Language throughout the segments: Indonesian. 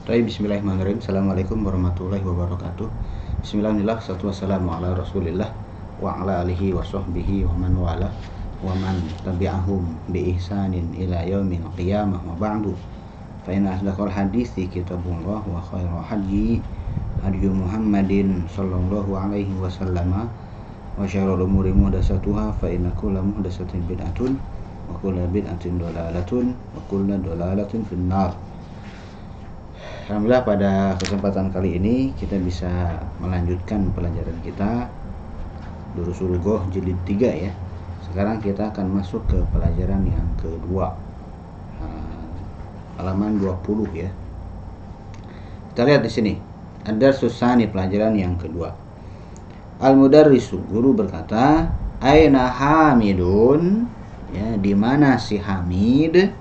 Bismillahirrahmanirrahim. Assalamualaikum warahmatullahi wabarakatuh. Bismillahirrahmanirrahim. Salatu wassalamu ala rasulillah wa ala alihi wa sahbihi wa man wala wa man tabi'ahum bi ihsanin ila yaumil qiyamah wa ba'du. Fa inna asdaqal hadithi kitabullah wa khairal hadi Muhammadin sallallahu alaihi wasallam wa syarrul umuri muhdatsatuha fa inna kulla muhdatsatin bid'atun wa kulla bid'atin dhalalatun wa kulla dhalalatin finnar. Alhamdulillah, pada kesempatan kali ini kita bisa melanjutkan pelajaran kita Durusul Ghoh jilid 3 ya. Sekarang kita akan masuk ke pelajaran yang kedua, halaman 20 ya. Kita lihat di sini. Ad-darsus tsani, pelajaran yang kedua. Al-mudarrisu, guru berkata, aina Hamidun, ya, di mana si Hamid?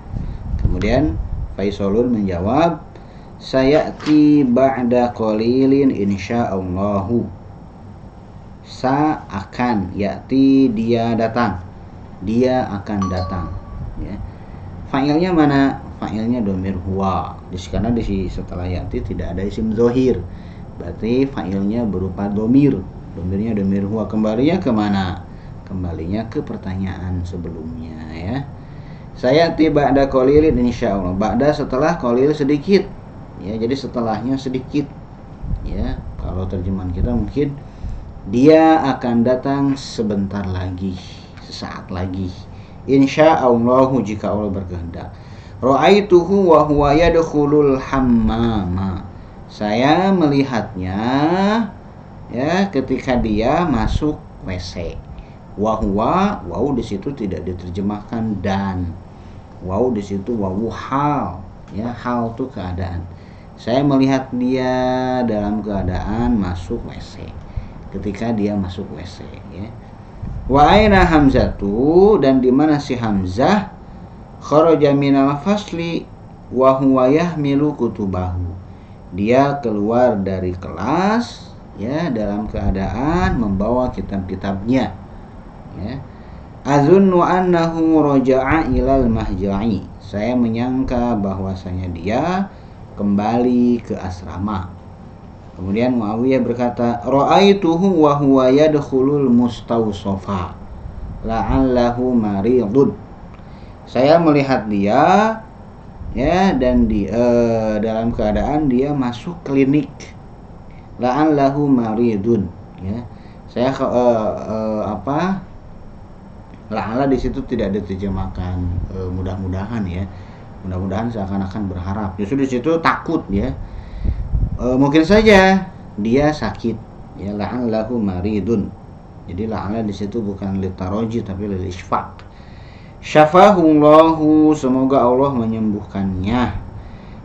Kemudian Faisalun menjawab, sayati ba'da qalilin insyaallahu. Sa akan, yati dia datang, dia akan datang ya. Fa'ilnya mana? Fa'ilnya domir huwa. Karena setelah yati tidak ada isim zohir, berarti fa'ilnya berupa domir. Domirnya domir huwa. Kembalinya kemana? Kembalinya ke pertanyaan sebelumnya ya. Sayati ba'da qalilin insyaallah. Ba'da setelah qalil sedikit ya, jadi setelahnya sedikit ya. Kalau terjemahan kita mungkin dia akan datang sebentar lagi, sesaat lagi, insyaallah jika Allah berkehendak. Ra'aituhu wa huwa yadkhulul hammama. Saya melihatnya ya ketika dia masuk WC. Wa huwa, waw di situ tidak diterjemahkan dan. Waw di situ wawu hal ya, hal itu keadaan. Saya melihat dia dalam keadaan masuk WC. Ketika dia masuk WC ya. Wa aina Hamzatu, dan di mana si Hamzah? Kharaja minal fasli wa huwa yahmilu kutubahu. Dia keluar dari kelas ya dalam keadaan membawa kitab-kitabnya ya. Azunnu annahu raja'a ilal mahja'i. Saya menyangka bahwasanya dia kembali ke asrama. Kemudian Muawiyah berkata, ra'aituhu wa huwa yadkhulul mustawsafa la'allahu maridun. Saya melihat dia ya, dan dalam keadaan dia masuk klinik. La'allahu maridun ya. Saya la'alla di situ tidak diterjemahkan mudah-mudahan ya. Mudah-mudahan seakan-akan berharap. Justru di situ takut ya. Mungkin saja dia sakit ya, la'allahu maridun. Jadi la'alla di situ bukan litaraji tapi lil isfaq. Syafahullahu, semoga Allah menyembuhkannya.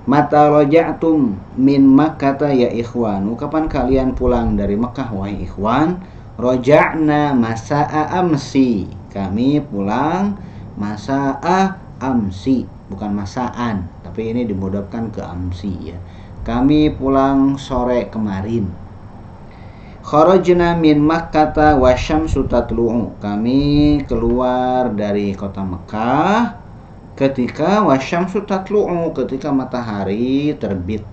Mata raja'tum min Makkah ya ikhwanu. Kapan kalian pulang dari Mekah wahai ikhwan? Raja'na masa'a amsi. Kami pulang masa'a amsi, bukan masaan, tapi ini dimudahkan ke amsi ya. Kami pulang sore kemarin. Kharajna min Makkah wa syamsu tatlu'u. Kami keluar dari kota Mekah ketika wa syamsu tatlu'u, ketika matahari terbit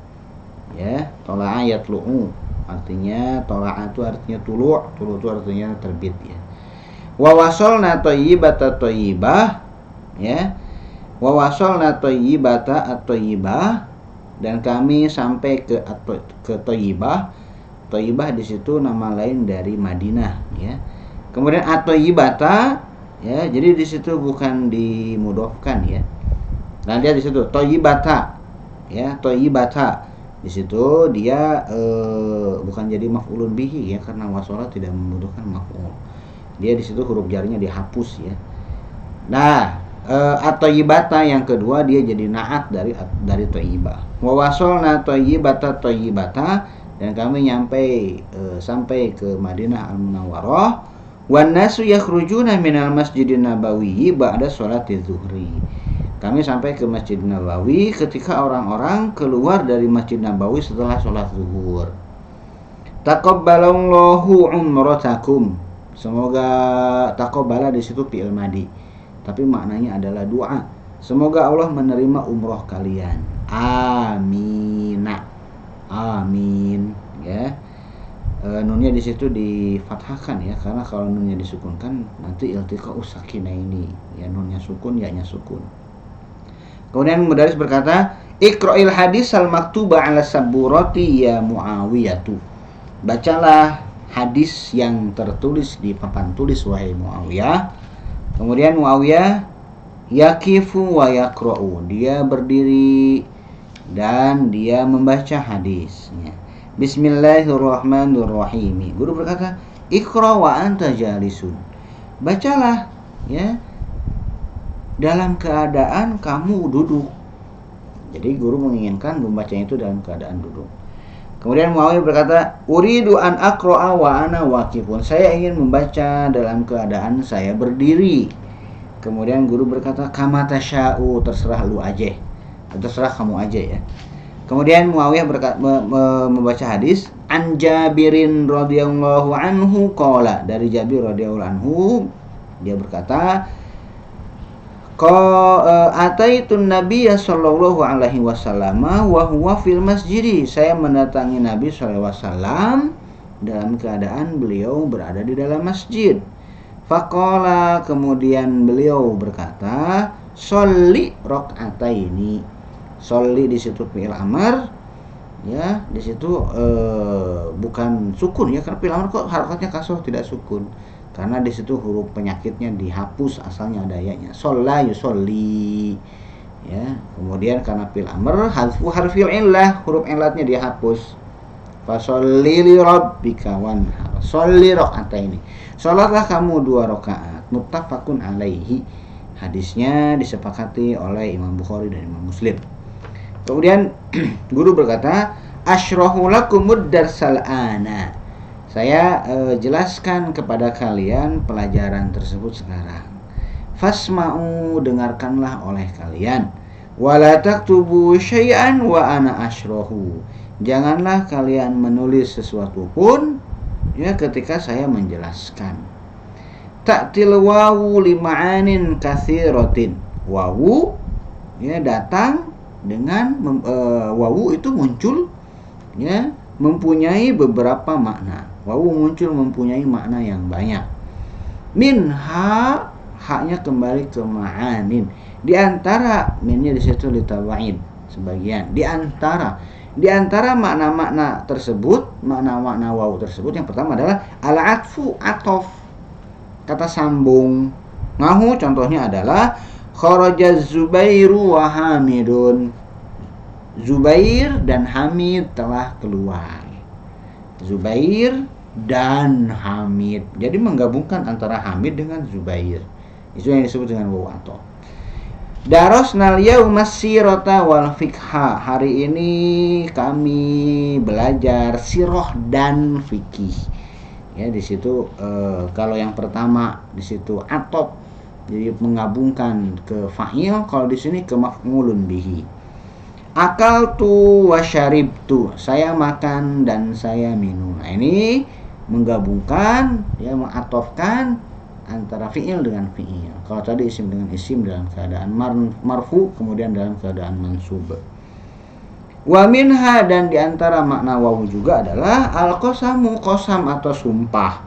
ya. Tola'a yatlu'u artinya, tola'a itu artinya tulu', tulu' itu artinya terbit ya. Wa wasalna thayyibata thayyibah ya. Wa wasalna thayyibata at-thayyibah, dan kami sampai ke Thayyibah. Thayyibah di situ nama lain dari Madinah ya. Kemudian at-thayyibata ya, jadi di situ bukan dimudhofkan ya. Nah, dia di situ thayyibata ya, thayyibata. Di situ dia bukan jadi maf'ulun bihi ya, karena wasala tidak membutuhkan maf'ul. Dia di situ huruf jarnya dihapus ya. Nah, at-thayyibata yang kedua dia jadi na'at dari thayyibah. Wa wasalna thayyibata thayyibata, dan kami sampai ke Madinah Al-Munawwarah. Wan nasu yakhrujuna minal Masjidin Nabawi ba'da sholatiz zuhri. Kami sampai ke Masjid Nabawi ketika orang-orang keluar dari Masjid Nabawi setelah sholat zuhur. Taqabbalallahu umratakum. Semoga taqabbala di situ fi'il madi, tapi maknanya adalah doa. Semoga Allah menerima umroh kalian. amina, amin, ya. Nunnya di situ difathahkan ya, karena kalau nunnya disukunkan nanti iltiqa sakinah ini, ya nunnya sukun, ya-nya sukun. Kemudian mudaris berkata, Iqra'il hadis al maktuba ala saburati ya Muawiyatu. Bacalah hadis yang tertulis di papan tulis wahai Muawiyah. Kemudian Muawiyah yakifu wa yaqra'u, dia berdiri dan dia membaca hadisnya. Bismillahirrahmanirrahim. Guru berkata, Iqra wa anta jalisun. Bacalah ya dalam keadaan kamu duduk. Jadi guru menginginkan membacanya itu dalam keadaan duduk. Kemudian Muawiyah berkata, Uridu an aqra'a wa ana waqifun. Saya ingin membaca dalam keadaan saya berdiri. Kemudian guru berkata, Kama tasya'u, terserah lu aja. Terserah kamu aja ya. Kemudian Muawiyah membaca hadis an Jabirin radhiyallahu anhu qala, dari Jabir radhiyallahu anhu dia berkata, ataitun nabiyya sallallahu alaihi wasallam wa huwa fil masjid. Saya mendatangi Nabi sallallahu alaihi wasallam dalam keadaan beliau berada di dalam masjid. Faqala, kemudian beliau berkata, sholli rakaataini. Sholli di situ fi'il amr, ya di situ bukan sukun ya, karena fi'il amr kok harakatnya kasroh tidak sukun, karena di situ huruf penyakitnya dihapus, asalnya ada ya-nya. Sholla yusolli, ya. Kemudian karena fi'il amr hadfu harfil illah, huruf illatnya dihapus. Fasholli li rabbika wanhar. Sholli rakaataini. Salatlah kamu 2 rakaat. Muttafaqun alaihi. Hadisnya disepakati oleh Imam Bukhari dan Imam Muslim. Kemudian guru berkata, Ashrahu lakumud darsal ana. Saya jelaskan kepada kalian pelajaran tersebut sekarang. Fasma'u, dengarkanlah oleh kalian. Wala taktubu syai'an wa ana ashrahu. Janganlah kalian menulis sesuatu pun ya ketika saya menjelaskan. Ta'til wawu lima'anin katsiratin. Wawu ya datang dengan wawu itu muncul ya mempunyai beberapa makna. Wawu muncul mempunyai makna yang banyak. Minha, haknya kembali ke ma'anin. Di antara, minnya di situ litawaid sebagian. Di antara makna-makna tersebut, makna-makna wawu tersebut, yang pertama adalah al-atfu, atof, kata sambung. Ngahu contohnya adalah kharaja Zubairu wa Hamidun. Zubair dan Hamid telah keluar. Zubair dan Hamid. Jadi menggabungkan antara Hamid dengan Zubair. Itu yang disebut dengan wawu atof. Darasnal yauma sirata wal fiqha. Hari ini kami belajar sirah dan fikih. Ya, di situ kalau yang pertama di situ atof, jadi menggabungkan ke fa'il, kalau di sini ke maf'ulun bihi. Akaltu wa syaribtu, saya makan dan saya minum. Nah, ini menggabungkan ya, mengatofkan antara fi'il dengan fi'il. Kalau tadi isim dengan isim dalam keadaan marfu, kemudian dalam keadaan mansub. Wa minha, dan diantara makna wawu juga adalah al-qasamu, qasam atau sumpah.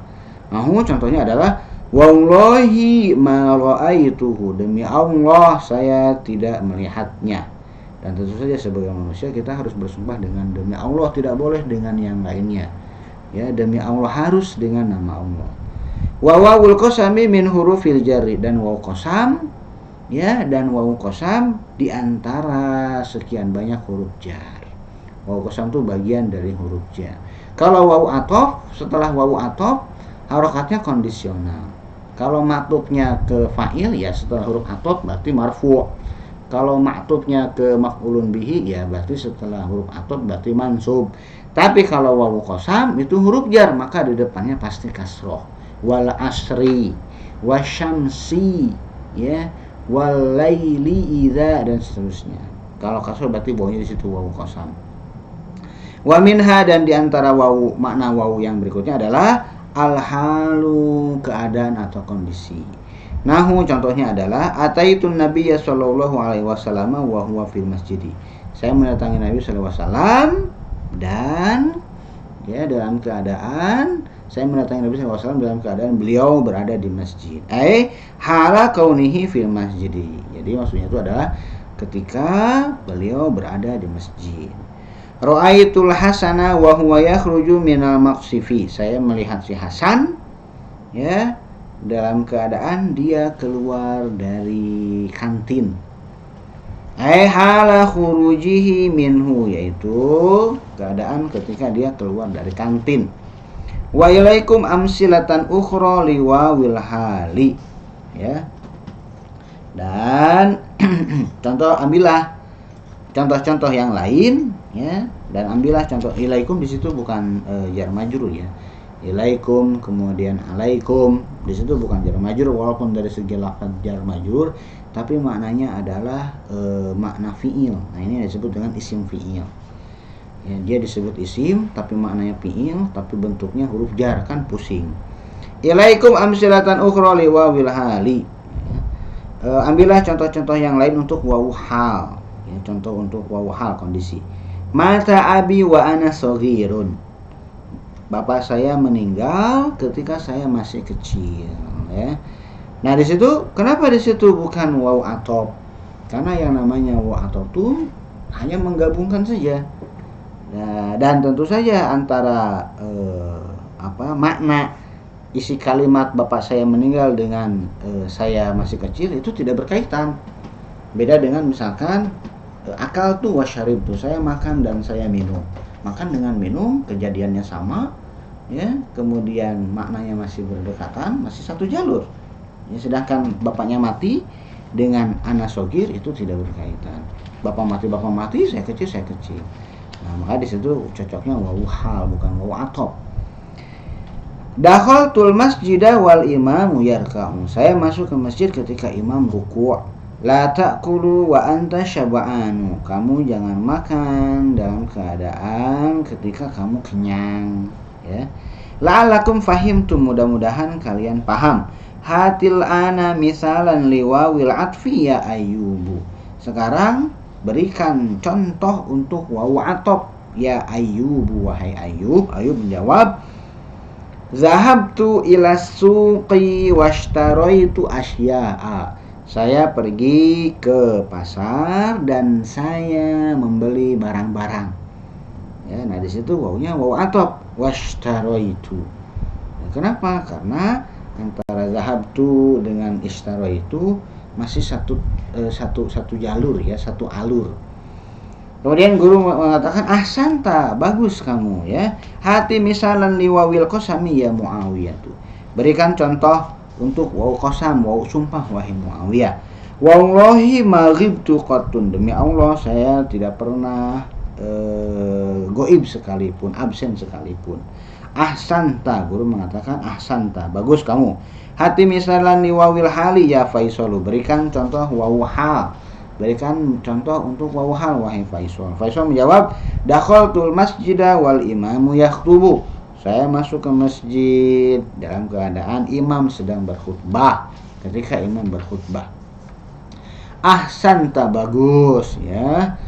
Nah, contohnya adalah wallahi ma ra'aituhu, demi Allah saya tidak melihatnya. Dan tentu saja sebagai manusia kita harus bersumpah dengan demi Allah, tidak boleh dengan yang lainnya. Ya, demi Allah harus dengan nama Allah. Wa wawul qasami min hurufil jarri, dan wawu qasam ya, dan wawu qasam di antara sekian banyak huruf jar. Wawu qasam itu bagian dari huruf jar. Kalau wawu atof, setelah wawu atof harakatnya kondisional. Kalau maktubnya ke fa'il ya setelah huruf atof berarti marfu'. Kalau maktubnya ke maf'ulun bihi ya berarti setelah huruf atof berarti mansub. Tapi kalau wawu qasam itu huruf jar, maka di depannya pasti kasroh. Wal asri, wasyamsi, ya, wal laili idza, dan seterusnya. Kalau kasroh berarti bawahnya di situ wawu qasam. Wa minha, dan di antara wawu, makna wawu yang berikutnya adalah al-halu, keadaan atau kondisi. Nahu contohnya adalah ataitun nabiyya sallallahu alaihi wasallam wa huwa fil masjid. Saya mendatangi Nabi sallallahu alaihi wasallam dan ya dalam keadaan saya mendatangi Nabi sallallahu alaihi wasallam dalam keadaan beliau berada di masjid. Hala kaunihi fil masjid. Jadi maksudnya itu adalah ketika beliau berada di masjid. Ra'aitul Hasana wa huwa yakhruju minal maqsifi. Saya melihat si Hasan ya dalam keadaan dia keluar dari kantin. Hala khurujihi minhu, yaitu keadaan ketika dia keluar dari kantin. Wa ilaikum amsilatan ukhra liwawil hali. Ya. Dan ambillah contoh-contoh yang lain ya, dan ambillah contoh ilaikum di situ bukan jar majrur ya. Ilaikum kemudian alaikum di situ bukan jar majrur walaupun dari segi lafaz jar majrur, tapi maknanya adalah makna fiil. Nah, ini disebut dengan isim fiil. Ya, dia disebut isim tapi maknanya fiil, tapi bentuknya huruf jar, kan pusing. Ilaikum amsilatan ukhra li wawil hali. Ya. Ambillah contoh-contoh yang lain untuk wawu hal. Ya, contoh untuk wawu hal kondisi. Mata abi wa ana shaghirun. Bapak saya meninggal ketika saya masih kecil ya. Nah, di situ kenapa di situ bukan wawu atop? Karena yang namanya wawu atop itu hanya menggabungkan saja. Nah, dan tentu saja antara makna isi kalimat bapak saya meninggal dengan saya masih kecil itu tidak berkaitan. Beda dengan misalkan akal tuh wasyarib tuh, saya makan dan saya minum. Makan dengan minum kejadiannya sama ya, kemudian maknanya masih berdekatan, masih satu jalur ya, sedangkan bapaknya mati dengan anak sogir itu tidak berkaitan. Bapak mati, saya kecil. Nah, maka di situ cocoknya wawu hal bukan wawu atop. Dakhaltul masjidah wal imamu yarka'u. Saya masuk ke masjid ketika imam ruku'. La ta'kulu wa anta syaba'anu. Kamu jangan makan dalam keadaan ketika kamu kenyang ya. La'alakum fahimtum, mudah-mudahan kalian paham. Hatil ana misalan liwawil atfi ya ayyubu. Sekarang berikan contoh untuk wawu atop ya ayyubu, wahai Ayyub. Ayyub menjawab, zahabtu ila suqi washtaraitu asya'a. Saya pergi ke pasar dan saya membeli barang-barang. Ya, nah di situ wawunya wawu atop washtaraitu. Nah, kenapa? Karena antara zahabtu dengan ishtaraitu masih satu jalur ya, satu alur. Kemudian guru mengatakan ahsanta, bagus kamu ya. Hati misalan liwawil qasami ya Muawiyah tuh. Berikan contoh untuk wawu qasam, wawu sumpah wahai Muawiyah. Wallahi ma ghibtu qattun, demi Allah saya tidak pernah goib sekalipun, absen sekalipun. Ahsanta, guru mengatakan ahsanta, bagus kamu. Hati misalan liwawil hali ya Faisalu, berikan contoh wawu hal. Berikan contoh untuk wawu hal wahai Faisal. Faisal menjawab, dakhaltul masjidah wal imamu yakhtubu. Saya masuk ke masjid dalam keadaan imam sedang berkhutbah. Ketika imam berkhutbah. Ahsanta, bagus ya.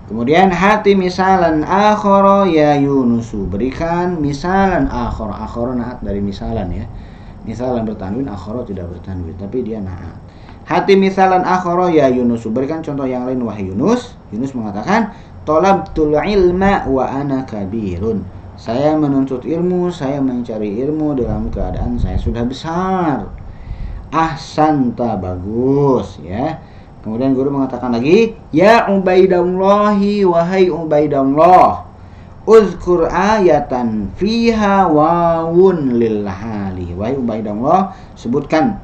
Kemudian hati misalan akhara ya Yunusu, berikan misalan akhara. Akhara naat dari misalan ya. Misalan bertanwin, akhara tidak bertanwin, tapi dia naat. Hati misalan akhara ya Yunusu, berikan contoh yang lain wahai Yunus. Yunus mengatakan, talabtul ilma wa ana kabirun. Saya menuntut ilmu, saya mencari ilmu dalam keadaan saya sudah besar. Ahsanta, bagus ya. Kemudian guru mengatakan lagi, ya Ubaidallahi, wahai Ubaidallah, uzkur ayatan fiha wawun lil hali. Wahai Ubaidallah, sebutkan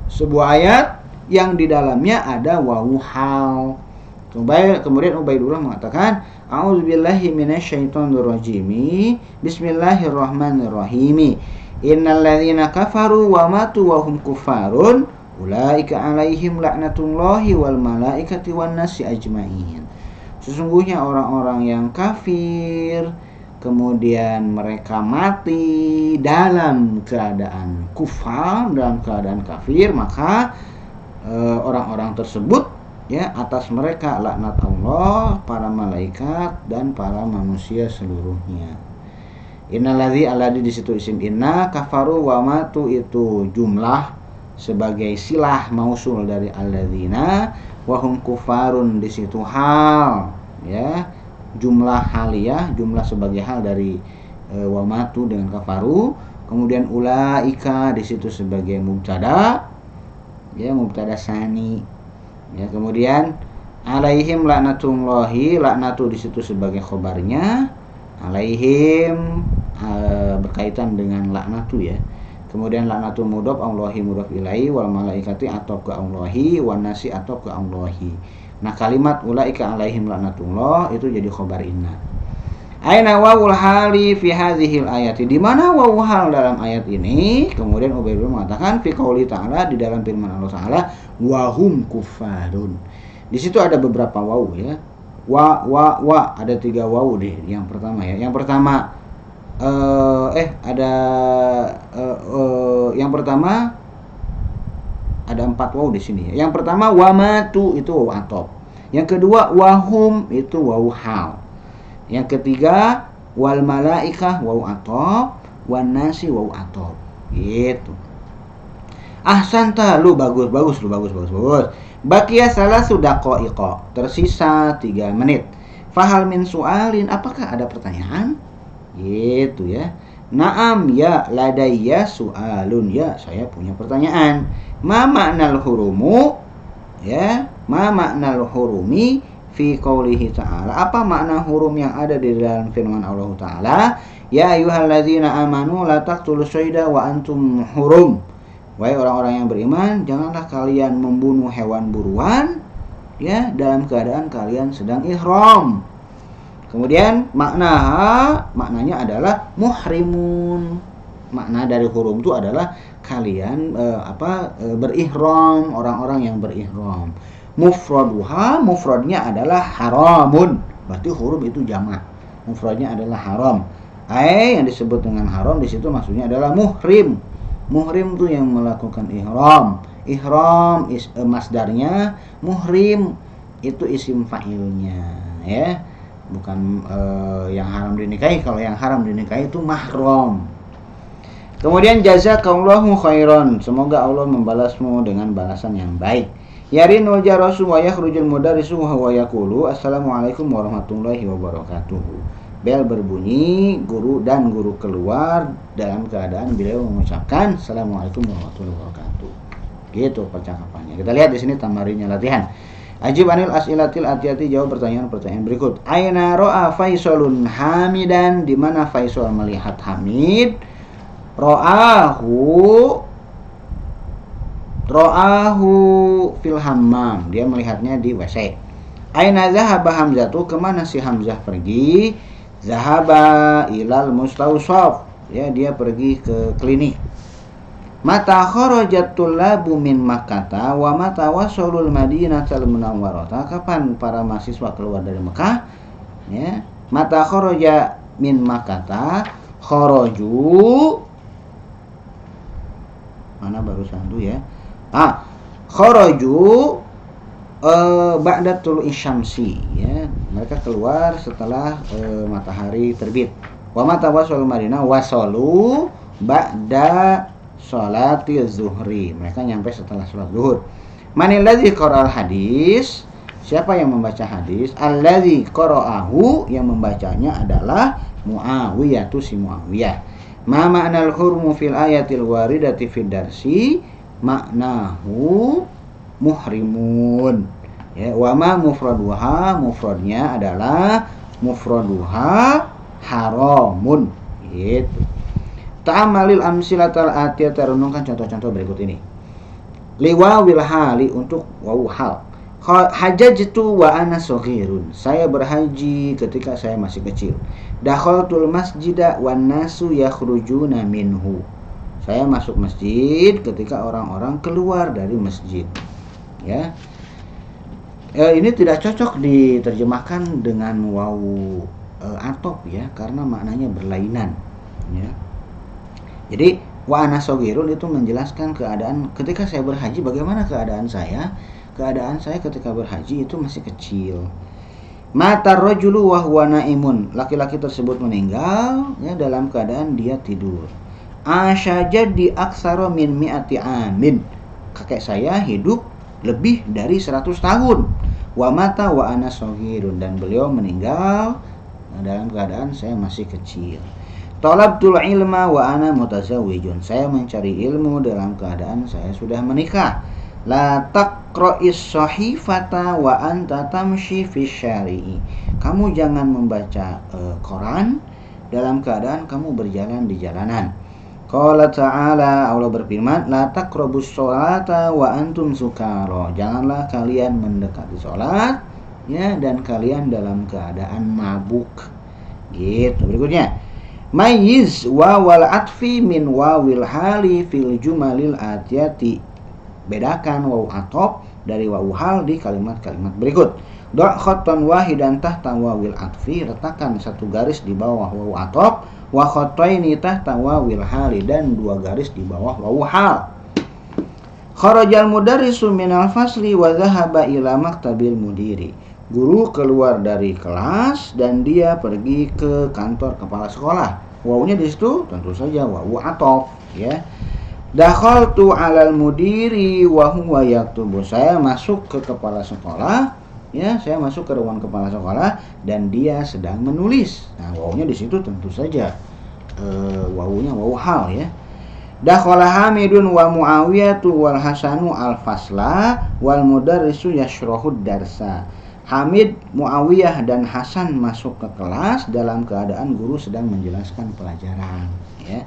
sebuah ayat yang di dalamnya ada wawu hal. Kemudian Ubaidullah mengatakan, a'udzubillahi minasyaitonirrajim. Bismillahirrahmanirrahim. Innal ladzina kafaru wa matu wa hum kufarun ulaika alaihim laknatullahi wal malaikati wan nasi ajmain. Sesungguhnya orang-orang yang kafir kemudian mereka mati dalam keadaan kufar, dalam keadaan kafir, maka orang-orang tersebut ya atas mereka laknat Allah, para malaikat dan para manusia seluruhnya. Innalladzi alladzi di situ isim inna, kafaru wa matu itu jumlah sebagai silah mausul dari alladzina, wa hum kufarun di situ hal ya, jumlah haliyah, jumlah sebagai hal dari wa matu dengan kafaru. Kemudian ulaika di situ sebagai mubtada ya, mubtada sani ya. Kemudian alaihim laknatullahi, laknatu di situ sebagai khobarnya, alaihim berkaitan dengan laknatu ya. Kemudian laknatu mudhof, Allahi mudhof ilaihi, wal malaikati atau ke Allahi, wan nasi atau ke Allahi. Nah kalimat ulaika alaihim laknatullah itu jadi khobar inna. Aina wawul hali fi hadhil ayati, di mana wawu hal dalam ayat ini? Kemudian Ubaidullah mengatakan fi qauli ta'ala, di dalam firman Allah Ta'ala, wa hum kufarun. Di situ ada beberapa wawu ya. Wa ada 3 wawu deh. Yang pertama ya. Yang pertama yang pertama ada 4 wawu di sini ya. Yang pertama wamatu itu wawu atop. Yang kedua wahum itu wawu hal. Yang ketiga wal malaikah wawu atop, wan nasi wawu atop. Gitu. Ahsanta, lu bagus. Baqiya salasu daqaiqa, tersisa 3 menit. Fahal min su'alin, apakah ada pertanyaan? Gitu ya. Naam ya ladayya su'alun, ya saya punya pertanyaan. Ma ma'nal hurumu ya, ma ma'nal hurumi fi qaulihi ta'ala, apa makna hurum yang ada di dalam firman Allah Ta'ala, ya ayyuhalladzina amanu la taqtulus sayda wa antum hurum. Wahai orang-orang yang beriman, janganlah kalian membunuh hewan buruan ya dalam keadaan kalian sedang ihram. Kemudian maknanya adalah muhrimun. Makna dari hurum itu adalah kalian berihram, orang-orang yang berihram. Mufradnya adalah haramun. Berarti hurum itu jamak. Mufradnya adalah haram. Yang disebut dengan haram di situ maksudnya adalah muhrim. Muhrim itu yang melakukan ihram. Ihram masdarnya, muhrim itu isim fa'ilnya ya. Bukan yang haram dinikahi. Kalau yang haram dinikahi itu mahram. Kemudian jazakallahu khairan, semoga Allah membalasmu dengan balasan yang baik. Yarinul jarasu wa yakhrujul mudarrisu wa yaqulu assalamualaikum warahmatullahi wabarakatuh. Bel berbunyi, guru keluar dalam keadaan beliau mengucapkan assalamualaikum warahmatullahi wabarakatuh. Gitu percakapannya. Kita lihat di sini tamarinya latihan. Ajib anil as'ilatil atiyati, jawab pertanyaan berikut. Aina ra'a Faisalun hamidan, di mana Faisal melihat Hamid? Ra'ahu fil hammam, dia melihatnya di WC. Aina zahaba Hamzatu, kemana si Hamzah pergi? Zahaba ilal mustawshaf, ya dia pergi ke klinik. Mata kharajat tullabu min Makkah wa mata wasalul Madinatal Munawwarah, kapan para mahasiswa keluar dari Mekah? Ya, mata kharaja min Makkah, kharaju mana barusan tuh ya. Kharaju ba'da tulu'i syamsi ya, mereka keluar setelah matahari terbit. Wa mata wasalul Madinah, wasalu ba'da sholati zuhri, mereka nyampe setelah sholat zuhur. Manil ladzi qara'al hadis, siapa yang membaca hadis? Alladzi qara'ahu, yang membacanya adalah Muawiyah, tu si Muawiyah. Ma ma'nal hurmu fil ayatil waridati fid darsi, maknahu muhrimun ya. Wa ma mufraduha, mufradnya adalah mufraduha haramun gitu. Ta'amalil amsilatal atiyah, renungkan contoh-contoh berikut ini. Liwawil hali, untuk wawu hal. Hajajtu wa ana shaghirun, saya berhaji ketika saya masih kecil. Dakhaltul masjida wan nasu yakhrujuna minhu, saya masuk masjid ketika orang-orang keluar dari masjid ya. Ini tidak cocok diterjemahkan dengan wawu atop ya, karena maknanya berlainan ya. Jadi wa ana shogirun itu menjelaskan keadaan ketika saya berhaji, bagaimana keadaan saya. Keadaan saya ketika berhaji itu masih kecil. Mata rajulu wa huwa naimun, laki-laki tersebut meninggal ya dalam keadaan dia tidur. Asyaja di aksara min mi'ati amin, kakek saya hidup lebih dari 100 tahun. Wa mata wa ana shogirun, dan beliau meninggal dalam keadaan saya masih kecil. Talabtul ilma wa ana mutazawwijun, saya mencari ilmu dalam keadaan saya sudah menikah. La taqra'is sahifata wa anta tamshi fi syari'i, kamu jangan membaca Quran dalam keadaan kamu berjalan di jalanan. Qala ta'ala, Allah berfirman, la taqrabus sholata wa antum sukara, janganlah kalian mendekati sholat ya dan kalian dalam keadaan mabuk. Gitu. Berikutnya, mayyiz wawal atfi min wawil hali fil jumalil atiyati, bedakan wawu atop dari wawu hal di kalimat-kalimat berikut. Do' khattan wahidan tahta wawil atfi, letakkan satu garis di bawah wawu atop, wa khattaini tahta wawil hali, dan dua garis di bawah wawu hal. Kharajal mudarrisu minal fasli wa dhahaba ila maktabil mudiri, guru keluar dari kelas dan dia pergi ke kantor kepala sekolah. Wawunya di situ tentu saja wawu atop ya. Dakhaltu 'alal mudiri wa huwa yaktubu, saya masuk ke kepala sekolah ya, saya masuk ke ruang kepala sekolah dan dia sedang menulis. Nah, wawunya di situ tentu saja wawunya wawu hal ya. Dakhala Hamidun wa Muawiyatu wal Hasanu al fasla wal mudarrisu yashrahud darsa, Hamid, Muawiyah dan Hasan masuk ke kelas dalam keadaan guru sedang menjelaskan pelajaran ya.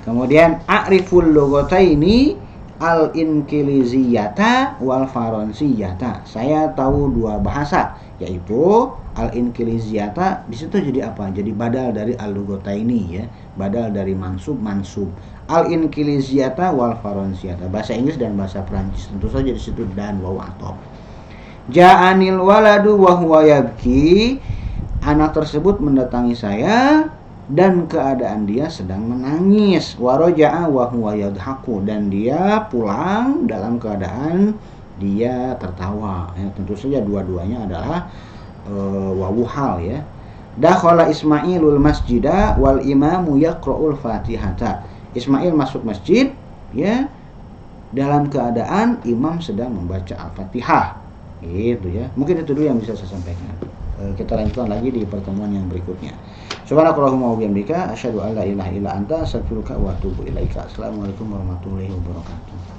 Kemudian a'riful lugataini al-inkiliziyata wal faransiyata, saya tahu dua bahasa, yaitu al-inkiliziyata di situ jadi apa? Jadi badal dari al-lugataini ya, badal dari mansub. Al-inkiliziyata wal faransiyata, bahasa Inggris dan bahasa Prancis, tentu saja di situ dan wawu atop. Ja'anil waladu wa huwa yabki, anak tersebut mendatangi saya dan keadaan dia sedang menangis. Waraja'a wa huwa yadhaku, dan dia pulang dalam keadaan dia tertawa ya, tentu saja dua-duanya adalah wawu hal ya. Dakhala Ismailul masjida wal imamu yaqra'ul fatihata, Ismail masuk masjid ya dalam keadaan imam sedang membaca al-fatihah gitu ya. Mungkin itu dulu yang bisa saya sampaikan. Kita lanjutkan lagi di pertemuan yang berikutnya. Subhanakallahumma wa bihamdika asyhadu an la ilaha illa anta astaghfiruka wa atubu ilaika. Assalamualaikum warahmatullahi wabarakatuh.